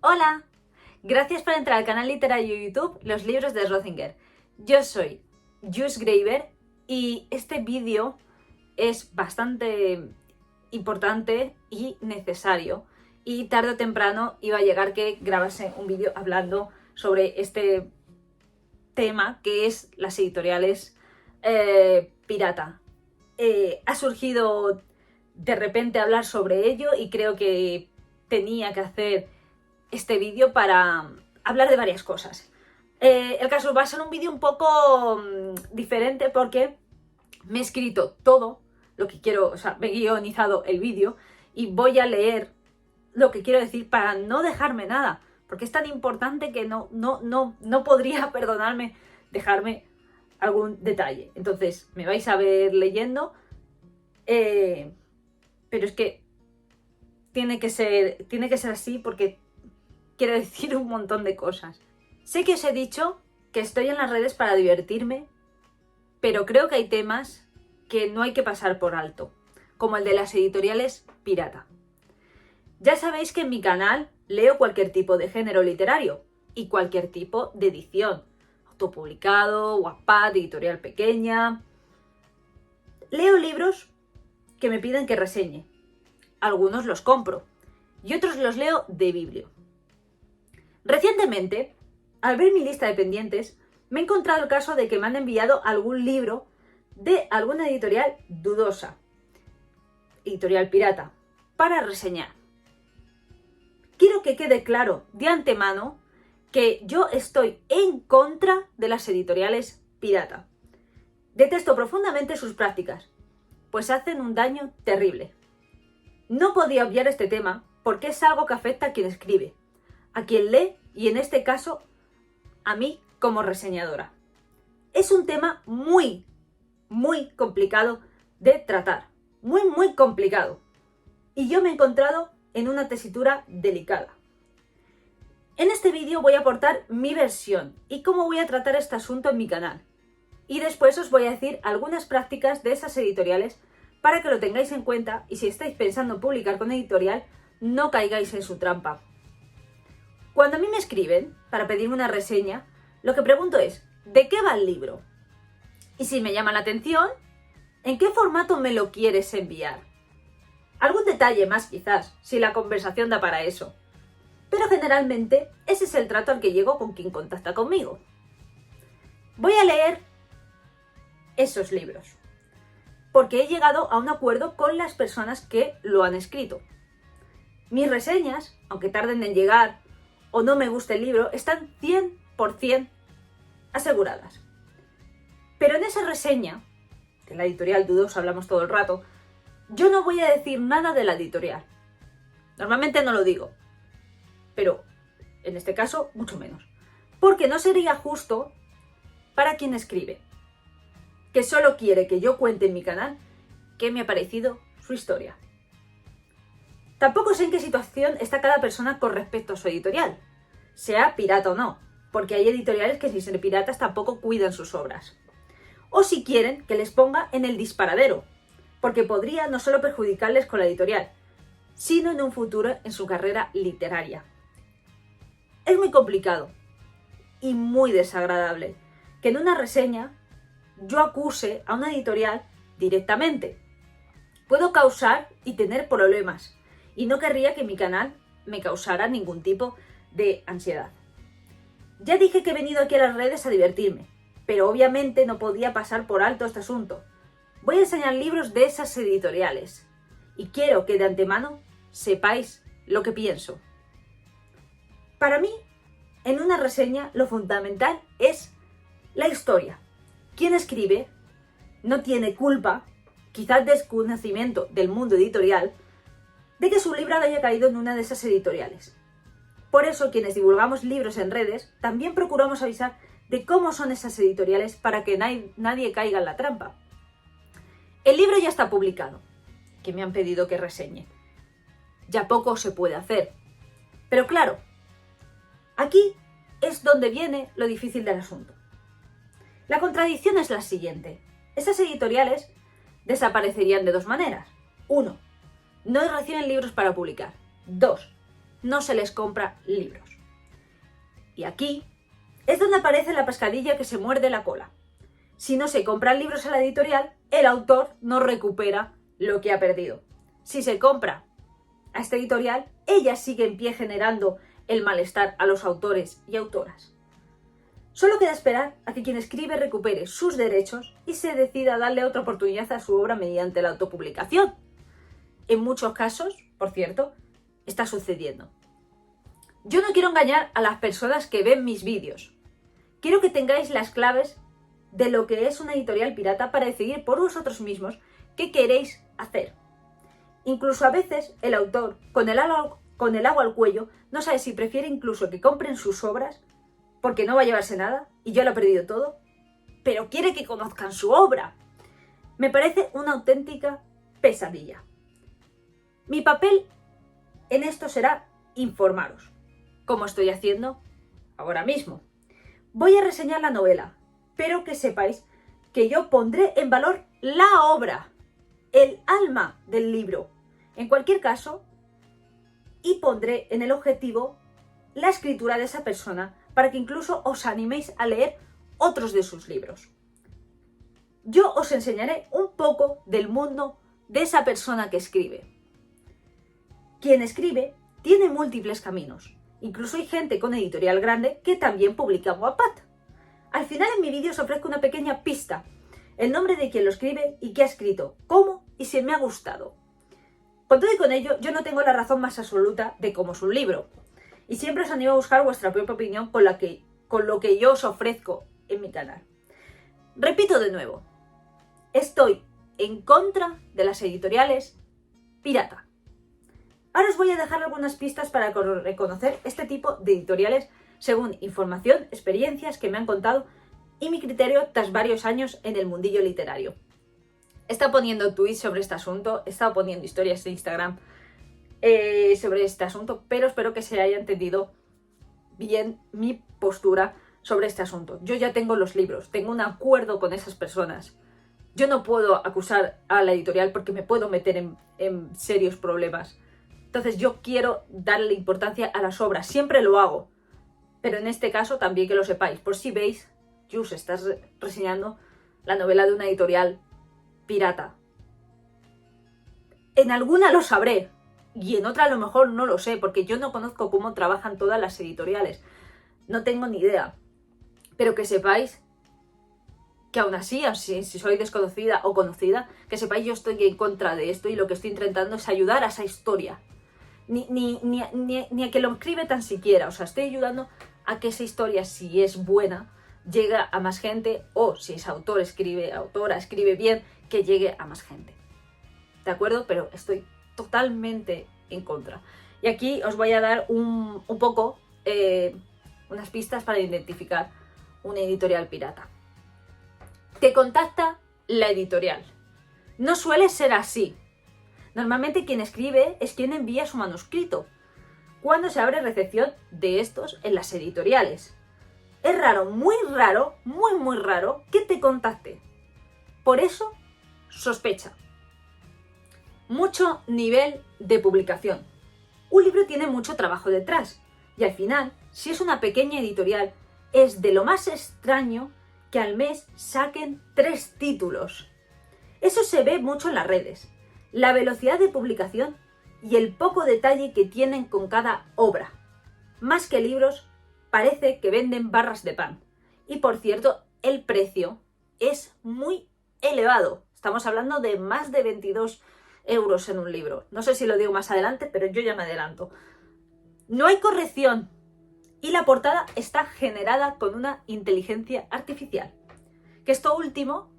Hola, gracias por entrar al canal literario YouTube Los Libros de Rothinger. Yo soy Jus Graeber y este vídeo es bastante importante y necesario, y tarde o temprano iba a llegar que grabase un vídeo hablando sobre este tema que es las editoriales pirata. Ha surgido de repente hablar sobre ello y creo que tenía que hacer este vídeo para hablar de varias cosas. El caso va a ser un vídeo un poco diferente porque me he escrito todo lo que quiero, o sea, me he guionizado el vídeo y voy a leer lo que quiero decir para no dejarme nada, porque es tan importante que no podría perdonarme dejarme algún detalle. Entonces me vais a ver leyendo, pero es que tiene que ser así porque quiero decir un montón de cosas. Sé que os he dicho que estoy en las redes para divertirme, pero creo que hay temas que no hay que pasar por alto, como el de las editoriales pirata. Ya sabéis que en mi canal leo cualquier tipo de género literario y cualquier tipo de edición, autopublicado, Wattpad, editorial pequeña. Leo libros que me piden que reseñe. Algunos los compro y otros los leo de biblio. Recientemente, al ver mi lista de pendientes, me he encontrado el caso de que me han enviado algún libro de alguna editorial dudosa, editorial pirata, para reseñar. Quiero que quede claro de antemano que yo estoy en contra de las editoriales pirata. Detesto profundamente sus prácticas, pues hacen un daño terrible. No podía obviar este tema porque es algo que afecta a quien escribe, a quien lee y en este caso a mí como reseñadora. Es un tema muy complicado de tratar, muy complicado. Y yo me he encontrado en una tesitura delicada. En este vídeo voy a aportar mi versión y cómo voy a tratar este asunto en mi canal. Y después os voy a decir algunas prácticas de esas editoriales para que lo tengáis en cuenta y si estáis pensando en publicar con editorial, no caigáis en su trampa. Cuando a mí me escriben para pedirme una reseña, lo que pregunto es, ¿de qué va el libro? Y si me llama la atención, ¿en qué formato me lo quieres enviar? Algún detalle más quizás, si la conversación da para eso. Pero generalmente ese es el trato al que llego con quien contacta conmigo. Voy a leer esos libros, porque he llegado a un acuerdo con las personas que lo han escrito. Mis reseñas, aunque tarden en llegar o no me guste el libro, están 100% aseguradas. Pero en esa reseña, de la editorial dudosa hablamos todo el rato, yo no voy a decir nada de la editorial. Normalmente no lo digo, pero en este caso mucho menos. Porque no sería justo para quien escribe, que solo quiere que yo cuente en mi canal qué me ha parecido su historia. Tampoco sé en qué situación está cada persona con respecto a su editorial, sea pirata o no, porque hay editoriales que sin ser piratas tampoco cuidan sus obras. O si quieren que les ponga en el disparadero, porque podría no solo perjudicarles con la editorial, sino en un futuro en su carrera literaria. Es muy complicado y muy desagradable que en una reseña yo acuse a una editorial directamente. Puedo causar y tener problemas, y no querría que mi canal me causara ningún tipo de ansiedad. Ya dije que he venido aquí a las redes a divertirme, pero obviamente no podía pasar por alto este asunto. Voy a enseñar libros de esas editoriales, y quiero que de antemano sepáis lo que pienso. Para mí, en una reseña lo fundamental es la historia. Quien escribe no tiene culpa, quizás desconocimiento del mundo editorial, de que su libro haya caído en una de esas editoriales. Por eso, quienes divulgamos libros en redes, también procuramos avisar de cómo son esas editoriales para que nadie caiga en la trampa. El libro ya está publicado, que me han pedido que reseñe. Ya poco se puede hacer. Pero claro, aquí es donde viene lo difícil del asunto. La contradicción es la siguiente. Esas editoriales desaparecerían de dos maneras. 1. No reciben libros para publicar. 2. no se les compra libros. Y aquí es donde aparece la pescadilla que se muerde la cola. Si no se compran libros a la editorial, el autor no recupera lo que ha perdido. Si se compra a esta editorial, ella sigue en pie generando el malestar a los autores y autoras. Solo queda esperar a que quien escribe recupere sus derechos y se decida a darle otra oportunidad a su obra mediante la autopublicación. En muchos casos, por cierto, está sucediendo. Yo no quiero engañar a las personas que ven mis vídeos. Quiero que tengáis las claves de lo que es una editorial pirata para decidir por vosotros mismos qué queréis hacer. Incluso a veces el autor, con el agua al cuello, no sabe si prefiere incluso que compren sus obras porque no va a llevarse nada y ya lo ha perdido todo, pero quiere que conozcan su obra. Me parece una auténtica pesadilla. Mi papel en esto será informaros, como estoy haciendo ahora mismo. Voy a reseñar la novela, pero que sepáis que yo pondré en valor la obra, el alma del libro, en cualquier caso, y pondré en el objetivo la escritura de esa persona para que incluso os animéis a leer otros de sus libros. Yo os enseñaré un poco del mundo de esa persona que escribe. Quien escribe tiene múltiples caminos. Incluso hay gente con editorial grande que también publica en Wattpad. Al final en mi vídeo os ofrezco una pequeña pista, el nombre de quien lo escribe y qué ha escrito, cómo y si me ha gustado. Con todo y con ello, yo no tengo la razón más absoluta de cómo es un libro. Y siempre os animo a buscar vuestra propia opinión con lo que yo os ofrezco en mi canal. Repito de nuevo, estoy en contra de las editoriales pirata. Ahora os voy a dejar algunas pistas para reconocer este tipo de editoriales según información, experiencias que me han contado y mi criterio tras varios años en el mundillo literario. He estado poniendo tweets sobre este asunto, he estado poniendo historias de Instagram sobre este asunto, pero espero que se haya entendido bien mi postura sobre este asunto. Yo ya tengo los libros, tengo un acuerdo con esas personas. Yo no puedo acusar a la editorial porque me puedo meter en serios problemas. Entonces yo quiero darle importancia a las obras, siempre lo hago. Pero en este caso también que lo sepáis, por si veis, Jus, estás reseñando la novela de una editorial pirata. En alguna lo sabré y en otra a lo mejor no lo sé, porque yo no conozco cómo trabajan todas las editoriales. No tengo ni idea. Pero que sepáis que aún así, si soy desconocida o conocida, que sepáis yo estoy en contra de esto y lo que estoy intentando es ayudar a esa historia. Ni a que lo escribe tan siquiera. O sea, estoy ayudando a que esa historia, si es buena, llegue a más gente, o si ese autora escribe bien, que llegue a más gente. ¿De acuerdo? Pero estoy totalmente en contra. Y aquí os voy a dar un poco unas pistas para identificar una editorial pirata. Te contacta la editorial. No suele ser así. Normalmente quien escribe es quien envía su manuscrito, cuando se abre recepción de estos en las editoriales. Es raro, muy raro que te contacte. Por eso, sospecha. Mucho nivel de publicación. Un libro tiene mucho trabajo detrás y al final, si es una pequeña editorial, es de lo más extraño que al mes saquen 3 títulos. Eso se ve mucho en las redes. La velocidad de publicación y el poco detalle que tienen con cada obra. Más que libros, parece que venden barras de pan. Y por cierto, el precio es muy elevado. Estamos hablando de más de 22 euros en un libro. No sé si lo digo más adelante, pero yo ya me adelanto. No hay corrección y la portada está generada con una inteligencia artificial. Que esto último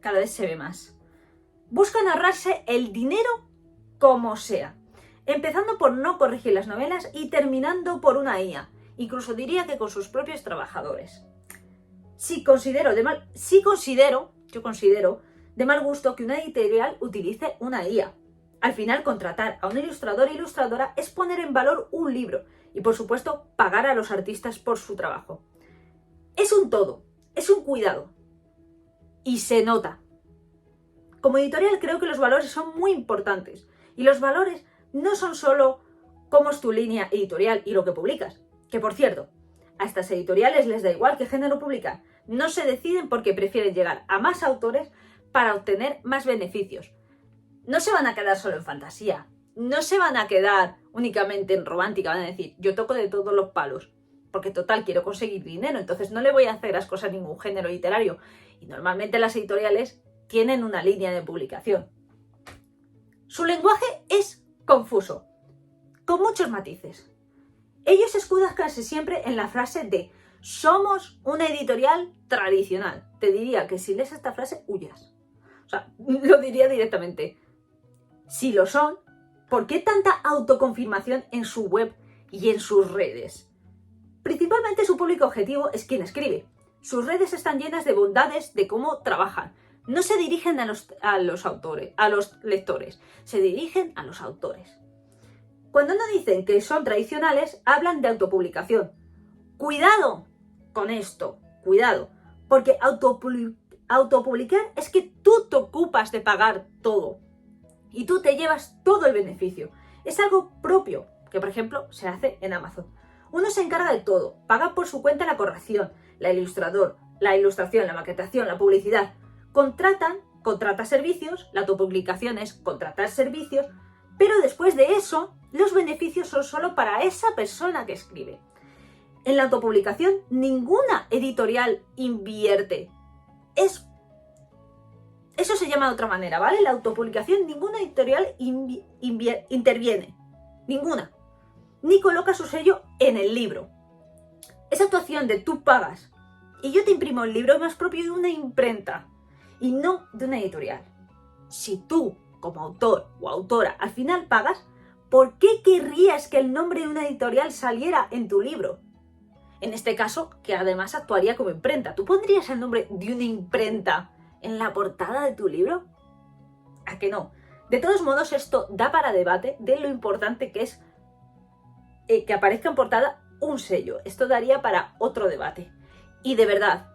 cada vez se ve más. Buscan ahorrarse el dinero como sea, empezando por no corregir las novelas y terminando por una IA. Incluso diría que con sus propios trabajadores. Yo considero de mal gusto que una editorial utilice una IA. Al final, contratar a un ilustrador o ilustradora es poner en valor un libro y, por supuesto, pagar a los artistas por su trabajo. Es un todo, es un cuidado. Y se nota. Como editorial creo que los valores son muy importantes. Y los valores no son solo cómo es tu línea editorial y lo que publicas. Que por cierto, a estas editoriales les da igual qué género publican. No se deciden porque prefieren llegar a más autores para obtener más beneficios. No se van a quedar solo en fantasía. No se van a quedar únicamente en romántica. Van a decir, yo toco de todos los palos. Porque total, quiero conseguir dinero. Entonces no le voy a hacer las cosas a ningún género literario. Y normalmente las editoriales tienen una línea de publicación. Su lenguaje es confuso, con muchos matices. Ellos se escudan casi siempre en la frase de somos una editorial tradicional. Te diría que si lees esta frase, huyas. O sea, lo diría directamente. Si lo son, ¿por qué tanta autoconfirmación en su web y en sus redes? Principalmente su público objetivo es quien escribe. Sus redes están llenas de bondades de cómo trabajan. No se dirigen a los autores, a los lectores, se dirigen a los autores. Cuando no dicen que son tradicionales, hablan de autopublicación. Cuidado con esto, cuidado, porque autopublicar es que tú te ocupas de pagar todo y tú te llevas todo el beneficio. Es algo propio, que por ejemplo se hace en Amazon. Uno se encarga de todo, paga por su cuenta la corrección, la ilustración, la maquetación, la publicidad. Contrata servicios, la autopublicación es contratar servicios, pero después de eso, los beneficios son solo para esa persona que escribe. En la autopublicación, ninguna editorial invierte. Eso se llama de otra manera, ¿vale? La autopublicación, ninguna editorial interviene. Ninguna. Ni coloca su sello en el libro. Esa actuación de tú pagas y yo te imprimo el libro es más propio de una imprenta y no de una editorial. Si tú, como autor o autora, al final pagas, ¿por qué querrías que el nombre de una editorial saliera en tu libro? En este caso, que además actuaría como imprenta. ¿Tú pondrías el nombre de una imprenta en la portada de tu libro? ¿A que no? De todos modos, esto da para debate de lo importante que es que aparezca en portada un sello. Esto daría para otro debate. Y de verdad,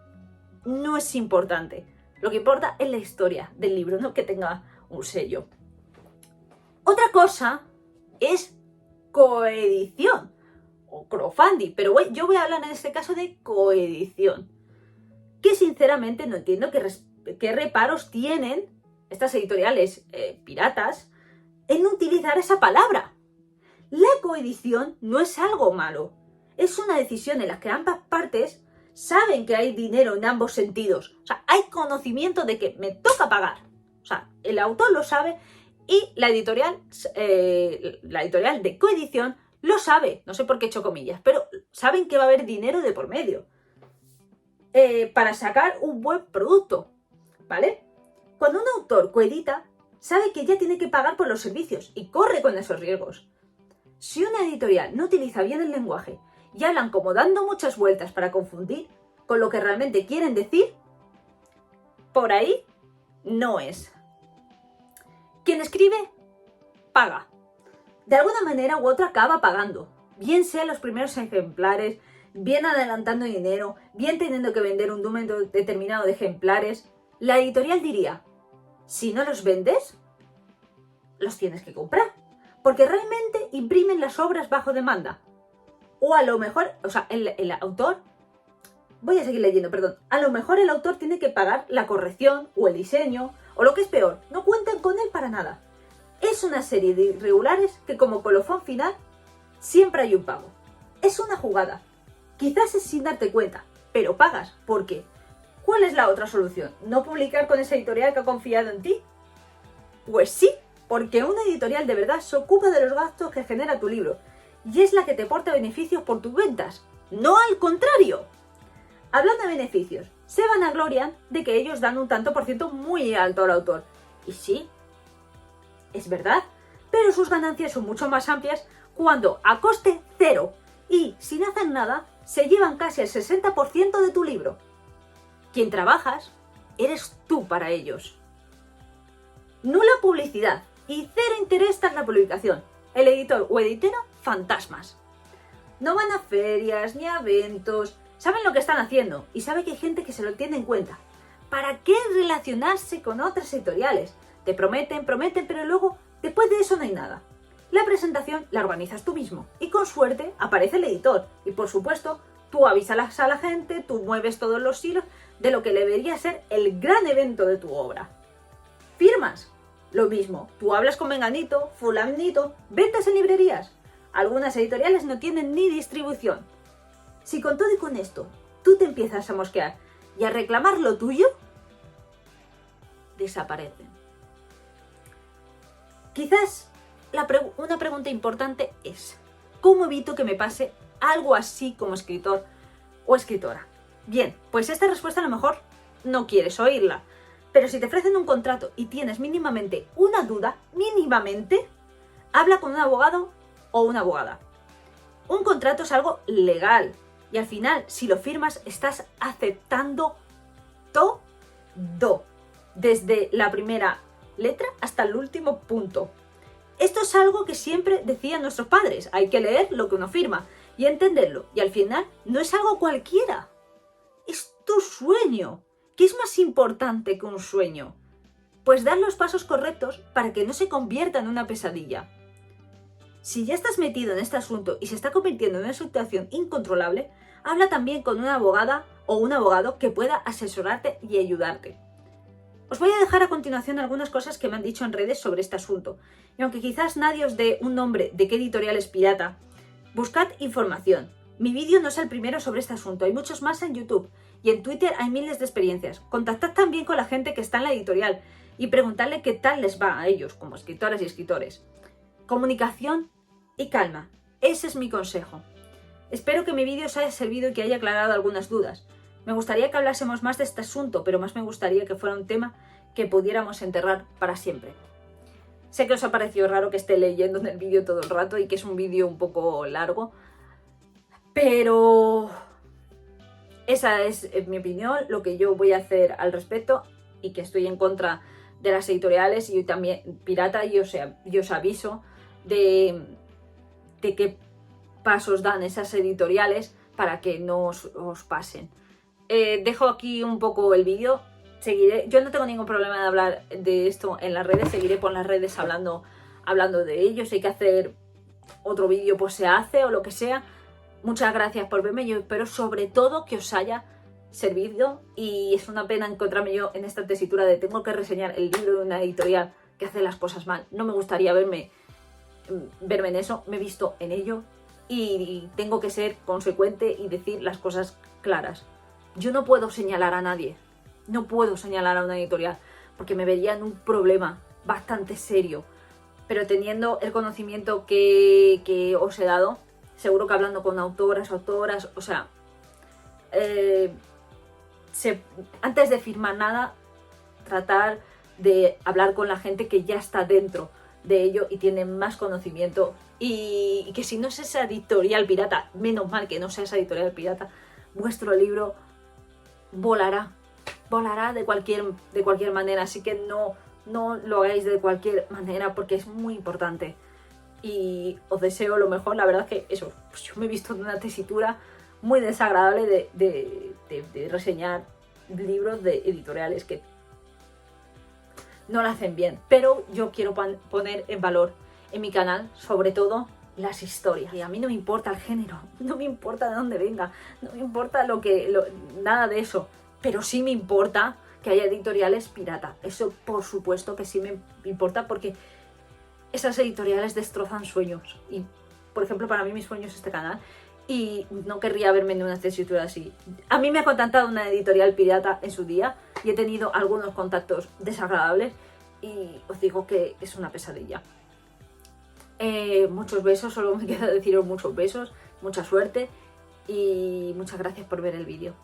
no es importante. Lo que importa es la historia del libro, no que tenga un sello. Otra cosa es coedición o crowdfunding, pero yo voy a hablar en este caso de coedición, que sinceramente no entiendo qué reparos tienen estas editoriales piratas en utilizar esa palabra. La coedición no es algo malo, es una decisión en la que ambas partes saben que hay dinero en ambos sentidos. O sea, hay conocimiento de que me toca pagar. O sea, el autor lo sabe y la editorial de coedición lo sabe. No sé por qué he hecho comillas, pero saben que va a haber dinero de por medio para sacar un buen producto, ¿vale? Cuando un autor coedita, sabe que ya tiene que pagar por los servicios y corre con esos riesgos. Si una editorial no utiliza bien el lenguaje y hablan como dando muchas vueltas para confundir con lo que realmente quieren decir, por ahí no es. Quien escribe, paga. De alguna manera u otra acaba pagando. Bien sea los primeros ejemplares, bien adelantando dinero, bien teniendo que vender un número determinado de ejemplares. La editorial diría, si no los vendes, los tienes que comprar. Porque realmente imprimen las obras bajo demanda. O a lo mejor, o sea, el autor, voy a seguir leyendo, perdón, a lo mejor el autor tiene que pagar la corrección o el diseño, o lo que es peor, no cuentan con él para nada. Es una serie de irregulares que como colofón final siempre hay un pago. Es una jugada, quizás es sin darte cuenta, pero pagas. ¿Por qué? ¿Cuál es la otra solución? ¿No publicar con esa editorial que ha confiado en ti? Pues sí, porque una editorial de verdad se ocupa de los gastos que genera tu libro y es la que te aporta beneficios por tus ventas, no al contrario. Hablando de beneficios, se vanaglorian de que ellos dan un tanto por ciento muy alto al autor. Y sí, es verdad, pero sus ganancias son mucho más amplias cuando a coste cero y sin hacer nada se llevan casi el 60% de tu libro. Quien trabajas, eres tú para ellos. Nula publicidad y cero interés tras la publicación. El editor o editora, fantasmas. No van a ferias ni a eventos, saben lo que están haciendo y saben que hay gente que se lo tiene en cuenta. ¿Para qué relacionarse con otras editoriales? Te prometen, pero luego, después de eso no hay nada. La presentación la organizas tú mismo y con suerte aparece el editor y por supuesto tú avisas a la gente, tú mueves todos los hilos de lo que debería ser el gran evento de tu obra. Firmas, lo mismo, tú hablas con menganito, fulanito, ventas en librerías. Algunas editoriales no tienen ni distribución. Si con todo y con esto tú te empiezas a mosquear y a reclamar lo tuyo, desaparecen. Quizás una pregunta importante es, ¿cómo evito que me pase algo así como escritor o escritora? Bien, pues esta respuesta a lo mejor no quieres oírla, pero si te ofrecen un contrato y tienes mínimamente una duda, habla con un abogado o una abogada. Un contrato es algo legal y al final, si lo firmas, estás aceptando todo, desde la primera letra hasta el último punto. Esto es algo que siempre decían nuestros padres, hay que leer lo que uno firma y entenderlo, y al final no es algo cualquiera, es tu sueño. ¿Qué es más importante que un sueño? Pues dar los pasos correctos para que no se convierta en una pesadilla. Si ya estás metido en este asunto y se está convirtiendo en una situación incontrolable, habla también con una abogada o un abogado que pueda asesorarte y ayudarte. Os voy a dejar a continuación algunas cosas que me han dicho en redes sobre este asunto, y aunque quizás nadie os dé un nombre de qué editorial es pirata, buscad información. Mi vídeo no es el primero sobre este asunto, hay muchos más en YouTube, y en Twitter hay miles de experiencias. Contactad también con la gente que está en la editorial y preguntadle qué tal les va a ellos como escritoras y escritores. Comunicación y calma, ese es mi consejo. Espero que mi vídeo os haya servido y que haya aclarado algunas dudas. Me gustaría que hablásemos más de este asunto, pero más me gustaría que fuera un tema que pudiéramos enterrar para siempre. Sé que os ha parecido raro que esté leyendo en el vídeo todo el rato y que es un vídeo un poco largo, pero esa es mi opinión, lo que yo voy a hacer al respecto, y que estoy en contra de las editoriales y también pirata, y os aviso de qué pasos dan esas editoriales para que no os pasen. Dejo aquí un poco el vídeo, seguiré, yo no tengo ningún problema de hablar de esto en las redes, seguiré por las redes hablando de ello. Si hay que hacer otro vídeo, pues se hace, o lo que sea. Muchas gracias por verme, yo espero sobre todo que os haya servido, y es una pena encontrarme yo en esta tesitura de tengo que reseñar el libro de una editorial que hace las cosas mal. No me gustaría verme en eso, me he visto en ello y tengo que ser consecuente y decir las cosas claras. Yo no puedo señalar a nadie, no puedo señalar a una editorial, porque me vería en un problema bastante serio. Pero teniendo el conocimiento que os he dado, seguro que hablando con autoras, o sea, antes de firmar nada, tratar de hablar con la gente que ya está dentro de ello y tiene más conocimiento, y que si no es esa editorial pirata, menos mal que no sea esa editorial pirata, vuestro libro volará de cualquier manera, así que no lo hagáis de cualquier manera, porque es muy importante. Y os deseo lo mejor. La verdad es que eso, pues yo me he visto en una tesitura muy desagradable de reseñar libros de editoriales que no lo hacen bien, pero yo quiero poner en valor en mi canal sobre todo las historias, y a mí no me importa el género, no me importa de dónde venga, no me importa nada de eso, pero sí me importa que haya editoriales pirata. Eso por supuesto que sí me importa, porque esas editoriales destrozan sueños, y por ejemplo para mí mi sueño es este canal, y no querría verme en una tesitura así. A mí me ha contactado una editorial pirata en su día y he tenido algunos contactos desagradables, y os digo que es una pesadilla. Muchos besos, solo me queda deciros muchos besos, mucha suerte, y muchas gracias por ver el vídeo.